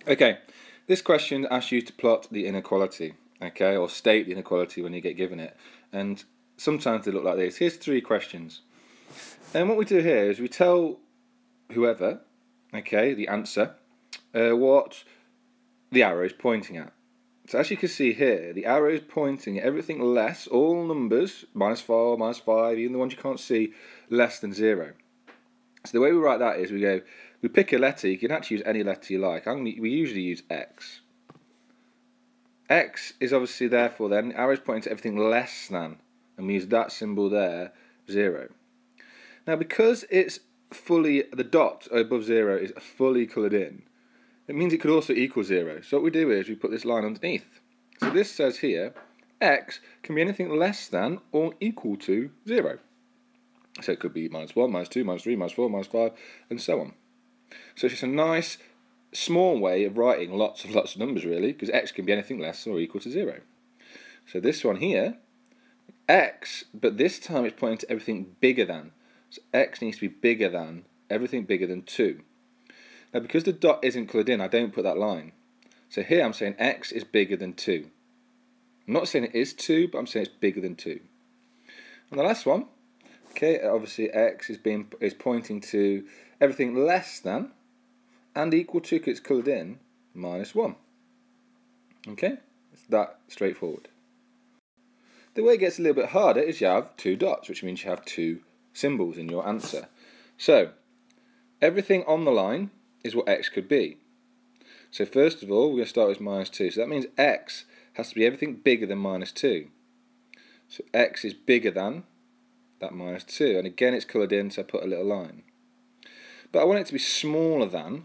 Okay, this question asks you to plot the inequality, okay, or state the inequality when you get given it. And sometimes they look like this. Here's 3 questions. And what we do here is we tell whoever, okay, the answer, what the arrow is pointing at. So as you can see here, the arrow is pointing at everything less, all numbers, -4, -5, even the ones you can't see, less than 0. So the way we write that is we pick a letter. You can actually use any letter you like. We usually use X. X is obviously therefore then, arrow is pointing to everything less than, and we use that symbol there, 0. Now because it's the dot above 0 is fully coloured in, it means it could also equal 0. So what we do is we put this line underneath. So this says here, X can be anything less than or equal to 0. So it could be -1, -2, -3, -4, -5, and so on. So it's just a nice, small way of writing lots of numbers, really, because X can be anything less than or equal to 0. So this one here, X, but this time it's pointing to everything bigger than. So X needs to be bigger than, everything bigger than 2. Now because the dot isn't coloured in, I don't put that line. So here I'm saying X is bigger than 2. I'm not saying it is 2, but I'm saying it's bigger than 2. And the last one, okay, obviously X is pointing to everything less than and equal to, because it's coloured in, -1. Okay, it's that straightforward. The way it gets a little bit harder is you have 2 dots, which means you have 2 symbols in your answer. So everything on the line is what X could be. So first of all, we're going to start with -2. So that means X has to be everything bigger than -2. So X is bigger than that -2, and again it's coloured in, so I put a little line. But I want it to be smaller than,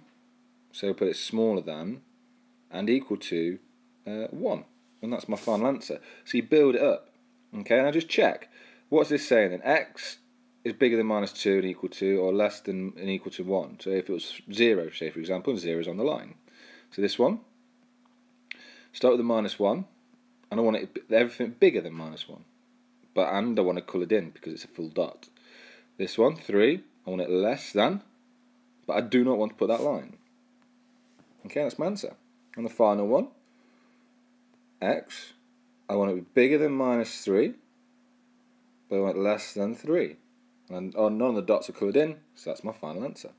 so I put it smaller than, and equal to 1, and that's my final answer. So you build it up, okay, and I just check, what's this saying then? X is bigger than -2 and equal to, or less than and equal to 1. So if it was 0, say for example, and 0 is on the line. So this one, start with the -1, and I want everything bigger than -1. And I want it coloured in because it's a full dot. This one, 3, I want it less than, but I do not want to put that line. Okay, that's my answer. And the final one, X, I want it to be bigger than -3, but I want it less than 3. And none of the dots are coloured in, so that's my final answer.